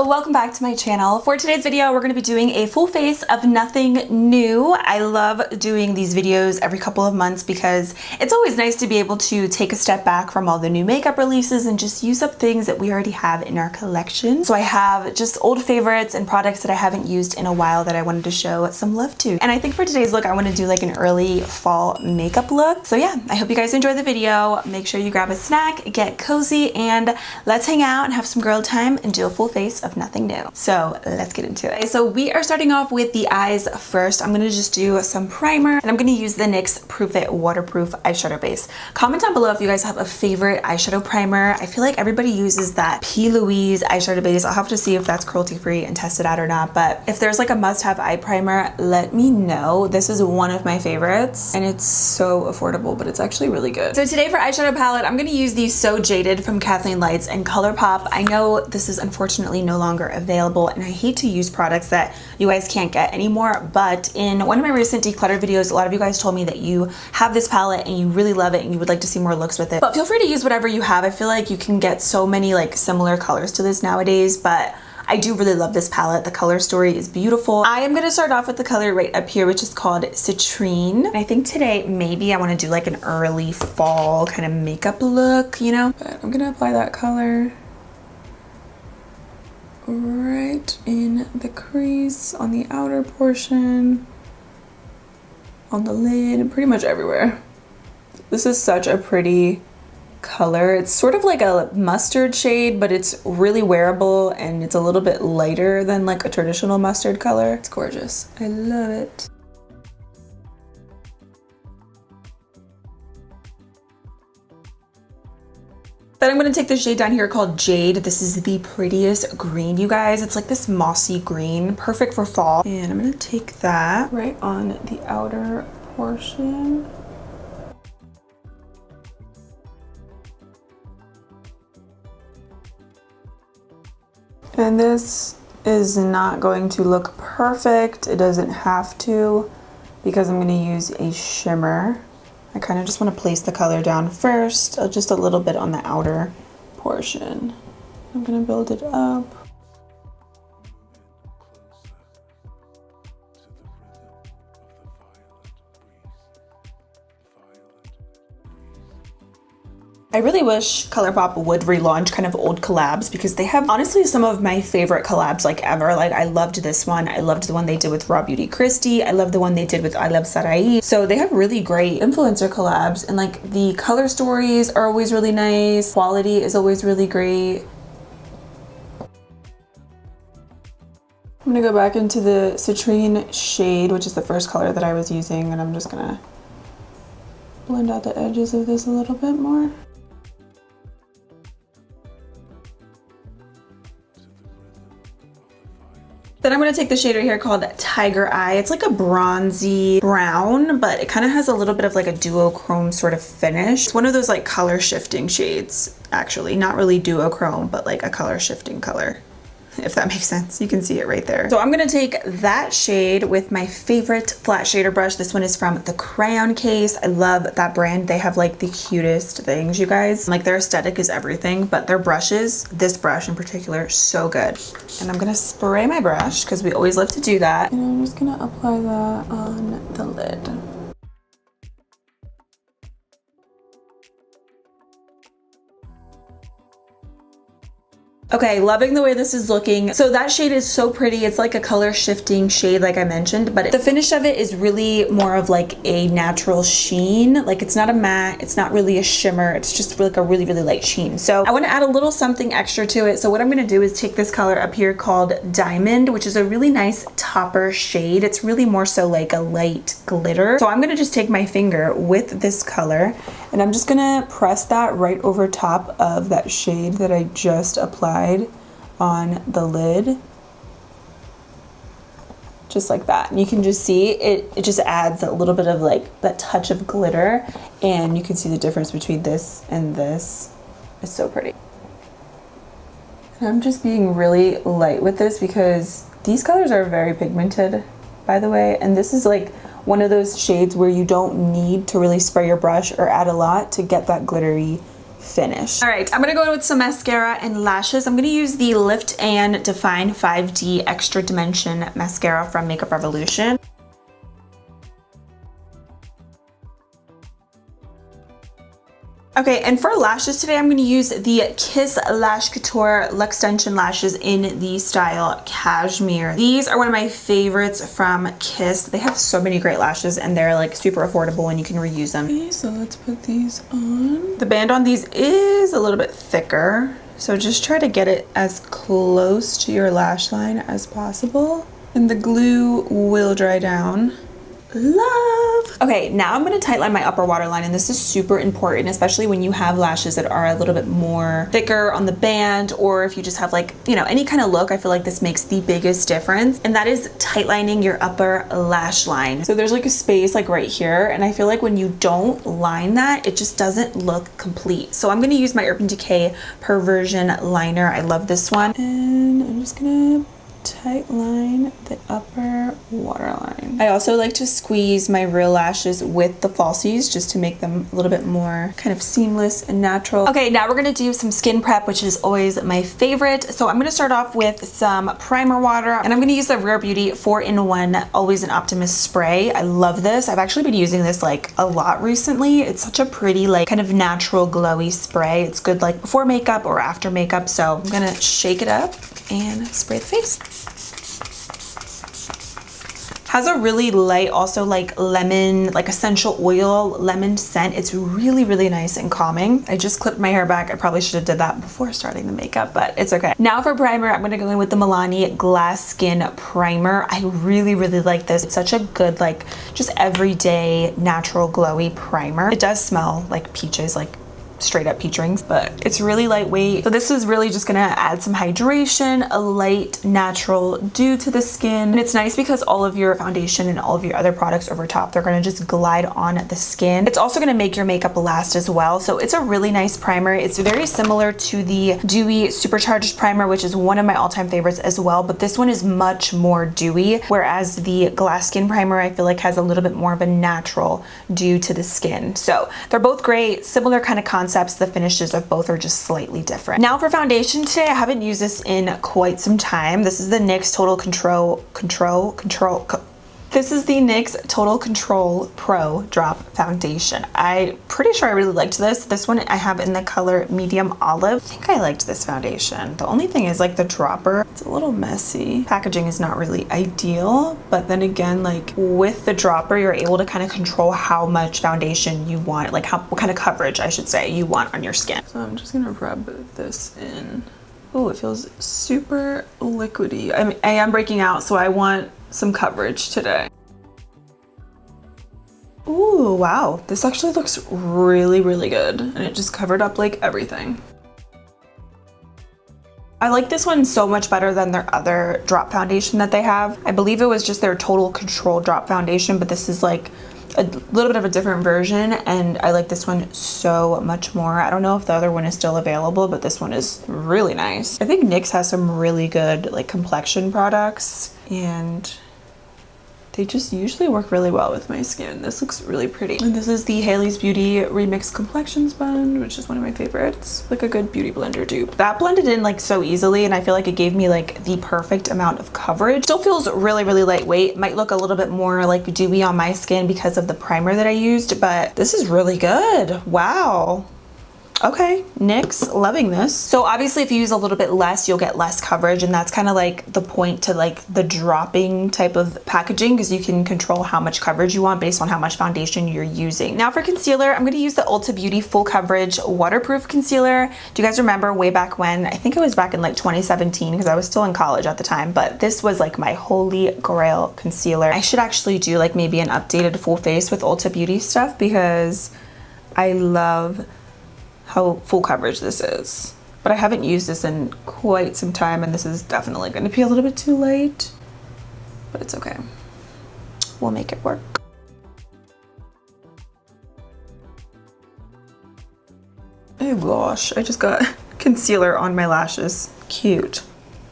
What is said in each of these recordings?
welcome back to my channel. For today's video, we're going to be doing a full face of nothing new. I love doing these videos every couple of months because it's always nice to be able to take a step back from all the new makeup releases and just use up things that we already have in our collection. So I have just old favorites and products that I haven't used in a while that I wanted to show some love to. And I think for today's look, I want to do like an early fall makeup look. So yeah, I hope you guys enjoy the video. Make sure you grab a snack, get cozy, and let's hang out and have some girl time and do a full face of nothing new. So let's get into it. So we are starting off with the eyes first. I'm gonna just do some primer and I'm gonna use the NYX Proof It waterproof eyeshadow base. Comment down below if you guys have a favorite eyeshadow primer. I feel like everybody uses that P. Louise eyeshadow base. I'll have to see if that's cruelty free and test it out or not, but if there's like a must-have eye primer, let me know. This is one of my favorites and it's so affordable, but it's actually really good. So today for eyeshadow palette, I'm gonna use the So Jaded from Kathleen Lights and Colourpop. I know this is unfortunately no longer available and I hate to use products that you guys can't get anymore, but in one of my recent declutter videos, a lot of you guys told me that you have this palette and you really love it and you would like to see more looks with it. But feel free to use whatever you have. I feel like you can get so many like similar colors to this nowadays, but I do really love this palette. The color story is beautiful. I am gonna start off with the color right up here, which is called Citrine. I think today maybe I wanna do like an early fall kind of makeup look, you know? But I'm gonna apply that color right in the crease, on the outer portion, on the lid, pretty much everywhere. This is such a pretty color. It's sort of like a mustard shade, but it's really wearable and it's a little bit lighter than like a traditional mustard color. It's gorgeous. I love it. Then I'm going to take the shade down here called Jade. This is the prettiest green, you guys. It's like this mossy green, perfect for fall. And I'm going to take that right on the outer portion. And this is not going to look perfect. It doesn't have to because I'm going to use a shimmer. I kind of just want to place the color down first, just a little bit on the outer portion. I'm going to build it up. I really wish Colourpop would relaunch kind of old collabs because they have honestly some of my favorite collabs like ever. Like I loved this one. I loved the one they did with Raw Beauty Christie. I love the one they did with I Love Sarai. So they have really great influencer collabs and like the color stories are always really nice. Quality is always really great. I'm gonna go back into the Citrine shade, which is the first color that I was using, and I'm just gonna blend out the edges of this a little bit more. Then I'm going to take the shade right here called Tiger Eye. It's like a bronzy brown, but it kind of has a little bit of like a duochrome sort of finish. It's one of those like color shifting shades, actually. Not really duochrome, but like a color shifting color, if that makes sense. You can see it right there. So I'm going to take that shade with my favorite flat shader brush. This one is from the Crayon Case. I love that brand. They have like the cutest things, you guys. Like their aesthetic is everything, but their brushes, this brush in particular, so good. And I'm going to spray my brush because we always love to do that. And I'm just going to apply that on the lid. Okay, loving the way this is looking. So that shade is so pretty. It's like a color shifting shade like I mentioned, but the finish of it is really more of like a natural sheen. Like it's not a matte, it's not really a shimmer, it's just like a really, really light sheen. So I want to add a little something extra to it. So what I'm going to do is take this color up here called Diamond, which is a really nice topper shade. It's really more so like a light glitter. So I'm going to just take my finger with this color and I'm just going to press that right over top of that shade that I just applied on the lid, just like that. And you can just see it just adds a little bit of like that touch of glitter, and you can see the difference between this and this. It's so pretty. And I'm just being really light with this because these colors are very pigmented, by the way, and this is like one of those shades where you don't need to really spray your brush or add a lot to get that glittery finish. All right, I'm gonna go in with some mascara and lashes. I'm gonna use the Lift and Define 5D Extra Dimension Mascara from Makeup Revolution. Okay, and for lashes today, I'm going to use the Kiss Lash Couture Luxtension lashes in the style Cashmere. These are one of my favorites from Kiss. They have so many great lashes and they're like super affordable and you can reuse them. Okay, so let's put these on. The band on these is a little bit thicker, so just try to get it as close to your lash line as possible. And the glue will dry down. Love. Okay, now I'm going to tightline my upper waterline, and this is super important, especially when you have lashes that are a little bit more thicker on the band, or if you just have like, you know, any kind of look. I feel like this makes the biggest difference, and that is tightlining your upper lash line. So there's like a space like right here, and I feel like when you don't line that, it just doesn't look complete. So I'm going to use my Urban Decay Perversion liner. I love this one, and I'm just gonna tight line the upper waterline. I also like to squeeze my real lashes with the falsies just to make them a little bit more kind of seamless and natural. Okay, now we're gonna do some skin prep, which is always my favorite. So I'm gonna start off with some primer water, and I'm gonna use the Rare Beauty 4-in-1 Always an Optimist spray. I love this. I've actually been using this like a lot recently. It's such a pretty, like kind of natural glowy spray. It's good like before makeup or after makeup. So I'm gonna shake it up and spray the face. Has a really light, also like lemon, like essential oil lemon scent. It's really, really nice and calming. I just clipped my hair back. I probably should have did that before starting the makeup, but it's okay. Now for primer, I'm gonna go in with the Milani Glass Skin Primer. I really, really like this. It's such a good, like just everyday natural glowy primer. It does smell like peaches, like straight up peach rings, but it's really lightweight. So this is really just gonna add some hydration, a light natural dew to the skin. And it's nice because all of your foundation and all of your other products over top, they're gonna just glide on the skin. It's also gonna make your makeup last as well. So it's a really nice primer. It's very similar to the Dewy Supercharged Primer, which is one of my all-time favorites as well, but this one is much more dewy, whereas the Glass Skin Primer I feel like has a little bit more of a natural dew to the skin. So they're both great, similar kind of concepts. The finishes of both are just slightly different. Now for foundation today, I haven't used this in quite some time. This is the NYX Total Control This is the NYX Total Control Pro Drop Foundation. I'm pretty sure I really liked this. This one I have in the color Medium Olive. I think I liked this foundation. The only thing is like the dropper, it's a little messy. Packaging is not really ideal, but then again, like with the dropper, you're able to kind of control how much foundation you want, like what kind of coverage I should say you want on your skin. So I'm just gonna rub this in. Oh, it feels super liquidy. I am breaking out, so I want some coverage today. Ooh, wow. This actually looks really, really good. And it just covered up like everything. I like this one so much better than their other drop foundation that they have. I believe it was just their Total Control Drop Foundation, but this is like a little bit of a different version, and I like this one so much more. I don't know if the other one is still available, but this one is really nice. I think NYX has some really good like complexion products, and they just usually work really well with my skin. This looks really pretty. And this is the Hailey's Beauty Remix Complexion Sponge, which is one of my favorites. Like a good beauty blender dupe. That blended in like so easily, and I feel like it gave me like the perfect amount of coverage. Still feels really, really lightweight. Might look a little bit more like dewy on my skin because of the primer that I used, but this is really good. Wow. Okay, NYX, loving this. So obviously if you use a little bit less, you'll get less coverage, and that's kind of like the point to like the dropping type of packaging, because you can control how much coverage you want based on how much foundation you're using. Now for concealer, I'm gonna use the Ulta Beauty Full Coverage Waterproof Concealer. Do you guys remember way back when? I think it was back in like 2017, because I was still in college at the time, but this was like my holy grail concealer. I should actually do like maybe an updated full face with Ulta Beauty stuff, because I love how full coverage this is. But I haven't used this in quite some time, and this is definitely going to be a little bit too late, but it's okay. We'll make it work. Oh gosh, I just got concealer on my lashes. Cute.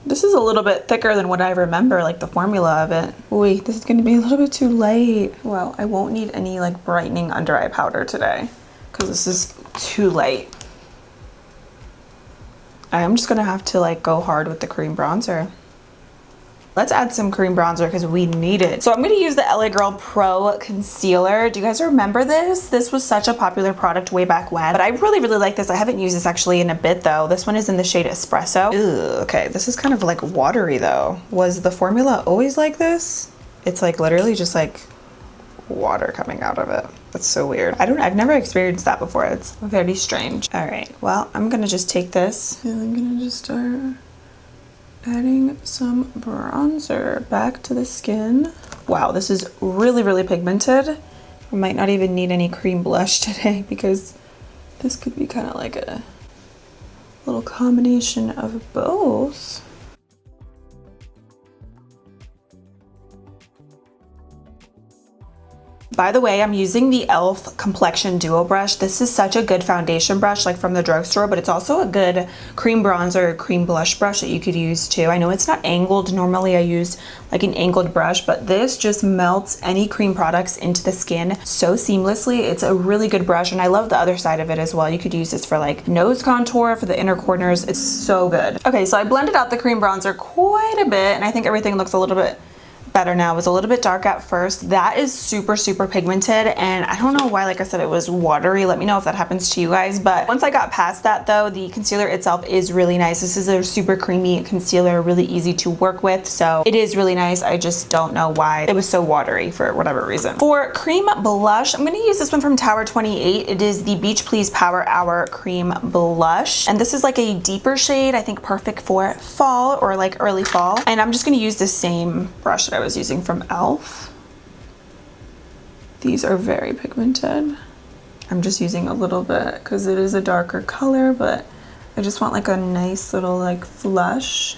This is a little bit thicker than what I remember, like the formula of it. Wait, this is going to be a little bit too light. Well, I won't need any like brightening under eye powder today, because this is too light. I'm just gonna have to like go hard with the cream bronzer. Let's add some cream bronzer because we need it. So I'm gonna use the LA Girl Pro Concealer. Do you guys remember this? This was such a popular product way back when, but I really, really like this. I haven't used this actually in a bit though. This one is in the shade Espresso. Ugh, okay, this is kind of like watery though. Was the formula always like this? It's like literally just like water coming out of it. That's so weird. I've never experienced that before. It's very strange. All right, well, I'm gonna just take this and I'm gonna just start adding some bronzer back to the skin. Wow, this is really, really pigmented. I might not even need any cream blush today because this could be kind of like a little combination of both. By the way, I'm using the e.l.f. Complexion Duo Brush. This is such a good foundation brush, like from the drugstore, but it's also a good cream bronzer, cream blush brush that you could use too. I know it's not angled. Normally I use like an angled brush, but this just melts any cream products into the skin so seamlessly. It's a really good brush, and I love the other side of it as well. You could use this for like nose contour, for the inner corners. It's so good. Okay, so I blended out the cream bronzer quite a bit, and I think everything looks a little bit better now. It was a little bit dark at first. That is super, super pigmented, and I don't know why, like I said, it was watery. Let me know if that happens to you guys. But once I got past that though, the concealer itself is really nice. This is a super creamy concealer, really easy to work with, so it is really nice. I just don't know why it was so watery for whatever reason. For cream blush, I'm gonna use this one from Tower 28. It is the Beach Please Power Hour Cream Blush, and this is like a deeper shade, I think perfect for fall or like early fall. And I'm just gonna use the same brush that I was using from e.l.f. These are very pigmented. I'm just using a little bit because it is a darker color, but I just want like a nice little like flush.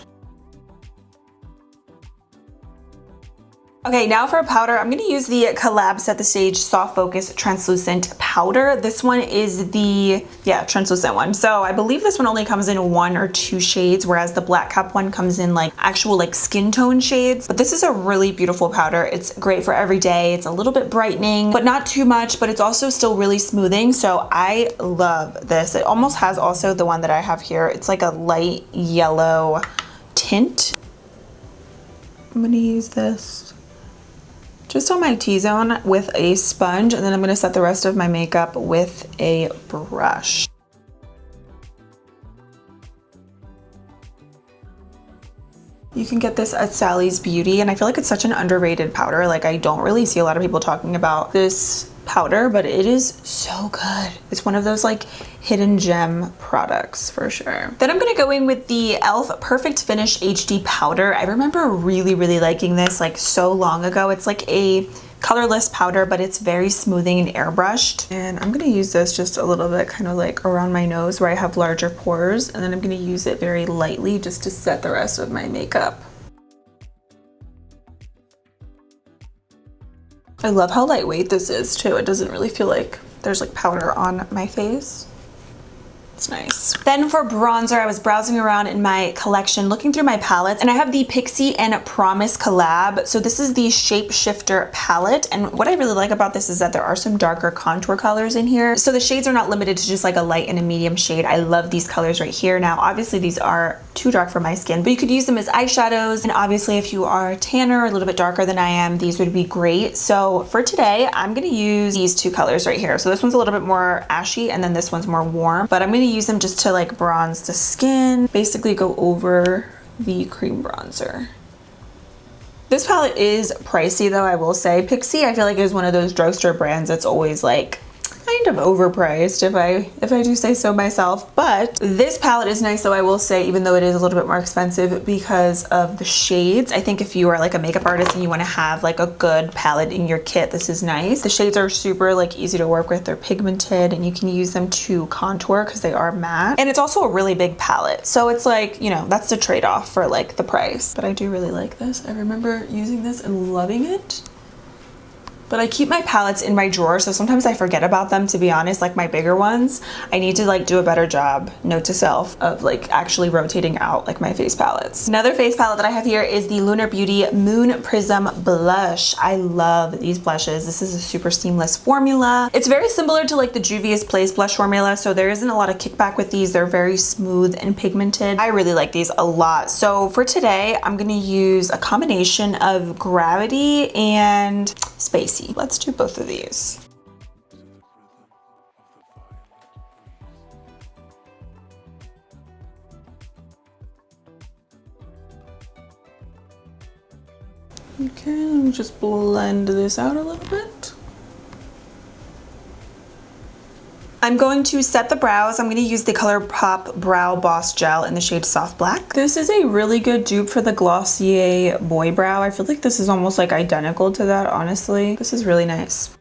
Okay, now for powder, I'm gonna use the Collab Set the Stage Soft Focus Translucent Powder. This one is the, translucent one. So I believe this one only comes in 1 or 2 shades, whereas the Black Cap one comes in like actual like skin tone shades. But this is a really beautiful powder. It's great for every day. It's a little bit brightening, but not too much, but it's also still really smoothing. So I love this. It almost has also the one that I have here. It's like a light yellow tint. I'm gonna use this just on my T-zone with a sponge, and then I'm gonna set the rest of my makeup with a brush. You can get this at Sally's Beauty, and I feel like it's such an underrated powder. Like, I don't really see a lot of people talking about this powder, but it is so good. It's one of those like hidden gem products for sure. Then I'm gonna go in with the e.l.f. Perfect Finish HD powder. I remember really, really liking this like so long ago. It's like a colorless powder, but it's very smoothing and airbrushed. And I'm gonna use this just a little bit kind of like around my nose where I have larger pores, and then I'm gonna use it very lightly just to set the rest of my makeup. I love how lightweight this is too. It doesn't really feel like there's like powder on my face. It's nice. Then for bronzer, I was browsing around in my collection, looking through my palettes, and I have the Pixie and Promise collab. So this is the Shapeshifter palette, and what I really like about this is that there are some darker contour colors in here. So the shades are not limited to just like a light and a medium shade. I love these colors right here. Now, obviously these are too dark for my skin, but you could use them as eyeshadows, and obviously if you are tanner, a little bit darker than I am, these would be great. So for today, I'm gonna use these 2 colors right here. So this one's a little bit more ashy, and then this one's more warm, but I'm gonna use them just to like bronze the skin, basically go over the cream bronzer. This palette is pricey though, I will say. Pixie, I feel like, is one of those drugstore brands that's always like kind of overpriced, if I do say so myself. But this palette is nice though, I will say, even though it is a little bit more expensive because of the shades. I think if you are like a makeup artist and you want to have like a good palette in your kit, this is nice. The shades are super like easy to work with. They're pigmented, and you can use them to contour because they are matte. And it's also a really big palette, so it's like, you know, that's the trade-off for like the price. But I do really like this. I remember using this and loving it. But I keep my palettes in my drawer, so sometimes I forget about them, to be honest, like my bigger ones. I need to like do a better job, note to self, of like actually rotating out like my face palettes. Another face palette that I have here is the Lunar Beauty Moon Prism Blush. I love these blushes. This is a super seamless formula. It's very similar to like the Juvia's Place blush formula, so there isn't a lot of kickback with these. They're very smooth and pigmented. I really like these a lot. So for today, I'm gonna use a combination of Gravity and Spacey. Let's do both of these. Okay, let me just blend this out a little bit. I'm going to set the brows. I'm going to use the Colourpop Brow Boss Gel in the shade Soft Black. This is a really good dupe for the Glossier Boy Brow. I feel like this is almost like identical to that, honestly. This is really nice.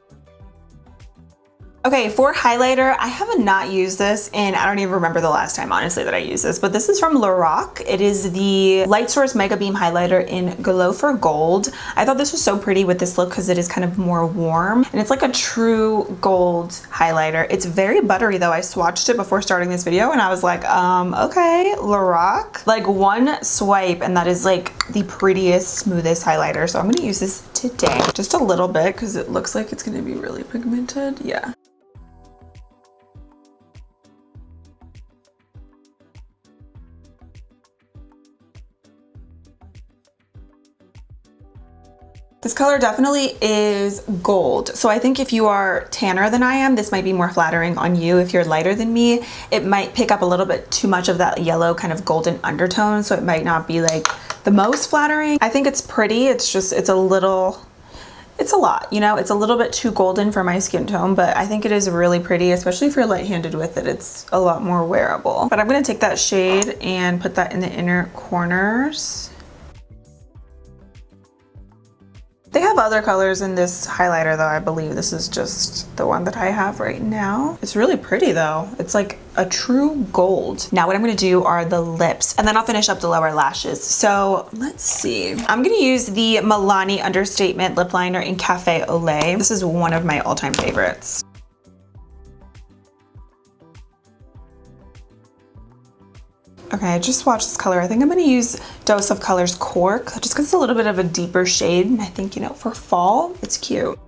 Okay, for highlighter, I have not used this and I don't even remember the last time, honestly, that I used this, but this is from Lorac. It is the Light Source Mega Beam Highlighter in Glow for Gold. I thought this was so pretty with this look because it is kind of more warm and it's like a true gold highlighter. It's very buttery though. I swatched it before starting this video and I was like, okay, Lorac. Like one swipe and that is like the prettiest, smoothest highlighter. So I'm gonna use this today. Just a little bit because it looks like it's gonna be really pigmented. Yeah. This color definitely is gold. So I think if you are tanner than I am, this might be more flattering on you. If you're lighter than me, it might pick up a little bit too much of that yellow kind of golden undertone. So it might not be like the most flattering. I think it's pretty. It's just, it's a lot, you know, it's a little bit too golden for my skin tone, but I think it is really pretty, especially if you're light-handed with it. It's a lot more wearable. But I'm gonna take that shade and put that in the inner corners. They have other colors in this highlighter though. I believe this is just the one that I have right now. It's really pretty though. It's like a true gold. Now what I'm gonna do are the lips and then I'll finish up the lower lashes. So let's see. I'm gonna use the Milani Understatement Lip Liner in Cafe au Lait. This is one of my all-time favorites. Okay, I just swatched this color. I think I'm gonna use Dose of Colors Cork, just because it's a little bit of a deeper shade. And I think, you know, for fall, it's cute.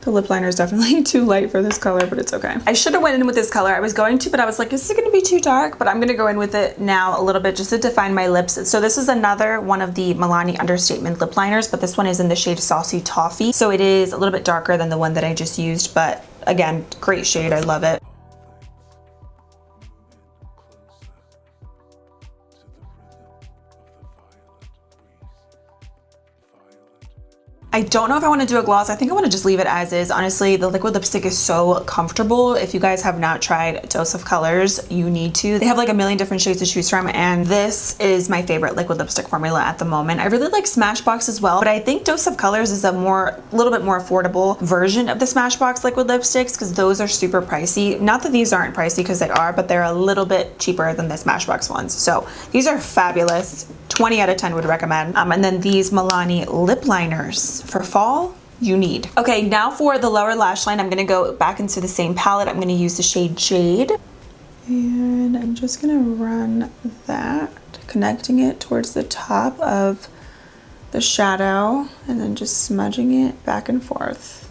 The lip liner is definitely too light for this color, but it's okay. I should have went in with this color. I was going to, but I was like, is it gonna be too dark? But I'm gonna go in with it now a little bit just to define my lips. So this is another one of the Milani Understatement lip liners, but this one is in the shade Saucy Toffee. So it is a little bit darker than the one that I just used, but again, great shade, I love it. I don't know if I want to do a gloss. I think I want to just leave it as is. Honestly, the liquid lipstick is so comfortable. If you guys have not tried Dose of Colors, you need to. They have like a million different shades to choose from, and this is my favorite liquid lipstick formula at the moment. I really like Smashbox as well, but I think Dose of Colors is a little bit more affordable version of the Smashbox liquid lipsticks because those are super pricey. Not that these aren't pricey, because they are, but they're a little bit cheaper than the Smashbox ones. So these are fabulous. 20 out of 10 would recommend. And then these Milani lip liners for fall, you need. Okay, now for the lower lash line, I'm gonna go back into the same palette. I'm gonna use the shade Jade. And I'm just gonna run that, connecting it towards the top of the shadow and then just smudging it back and forth.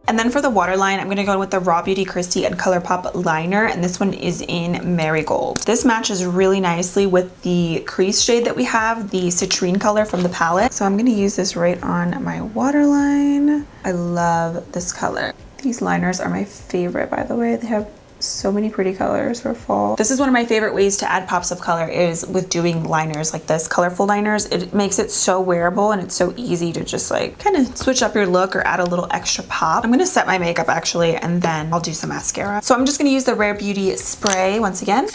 And then for the waterline, I'm gonna go with the Raw Beauty Kristi and Colourpop liner, and this one is in Marigold. This matches really nicely with the crease shade that we have, the citrine color from the palette. So I'm gonna use this right on my waterline. I love this color. These liners are my favorite, by the way. They have so many pretty colors for fall. This is one of my favorite ways to add pops of color, is with doing liners like this, colorful liners. It makes it so wearable and it's so easy to just like kind of switch up your look or add a little extra pop. I'm gonna set my makeup actually, and then I'll do some mascara. So I'm just gonna use the Rare Beauty spray once again.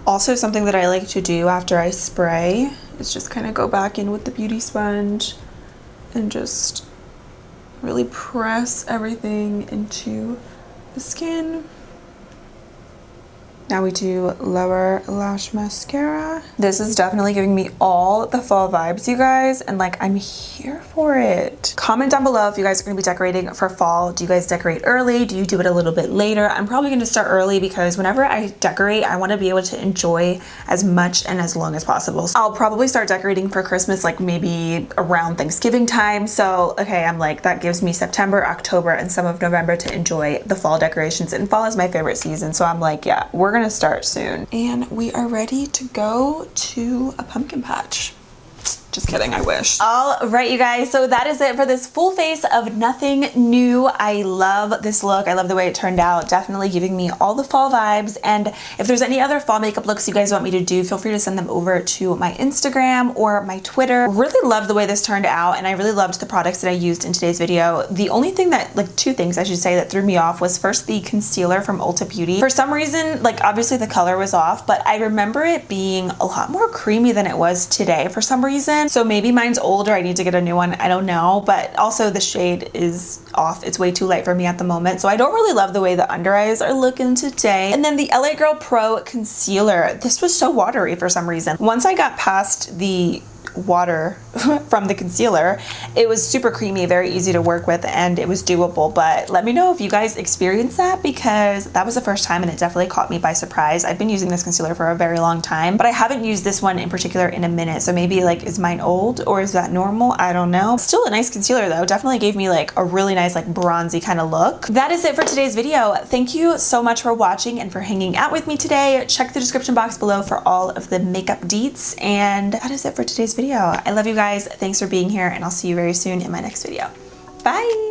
Also, something that I like to do after I spray is just kind of go back in with the beauty sponge and just really press everything into the skin. Now we do lower lash mascara. This is definitely giving me all the fall vibes, you guys, and like I'm here for it. Comment down below if you guys are gonna be decorating for fall. Do you guys decorate early? Do you do it a little bit later? I'm probably gonna start early because whenever I decorate, I wanna be able to enjoy as much and as long as possible. So I'll probably start decorating for Christmas like maybe around Thanksgiving time. So, okay, I'm like, that gives me September, October, and some of November to enjoy the fall decorations. And fall is my favorite season. So I'm like, yeah, we're gonna start soon. And we are ready to go to a pumpkin patch. Just kidding, I wish. All right, you guys, so that is it for this full face of nothing new. I love this look. I love the way it turned out. Definitely giving me all the fall vibes. And if there's any other fall makeup looks you guys want me to do, feel free to send them over to my Instagram or my Twitter. Really love the way this turned out, and I really loved the products that I used in today's video. The only thing that, like two things I should say, that threw me off was first the concealer from Ulta Beauty. For some reason, like obviously the color was off, but I remember it being a lot more creamy than it was today for some reason. So maybe mine's older, I need to get a new one, I don't know. But also the shade is off. It's way too light for me at the moment. So I don't really love the way the under eyes are looking today. And then the LA Girl Pro Concealer. This was so watery for some reason. Once I got past the water from the concealer, it was super creamy, very easy to work with, and it was doable. But let me know if you guys experienced that, because that was the first time and it definitely caught me by surprise. I've been using this concealer for a very long time, but I haven't used this one in particular in a minute. So maybe like, is mine old or is that normal? I don't know. Still a nice concealer though. Definitely gave me like a really nice like bronzy kind of look. That is it for today's video. Thank you so much for watching and for hanging out with me today. Check the description box below for all of the makeup deets, and that is it for today's video. I love you guys. Thanks for being here, and I'll see you very soon in my next video. Bye.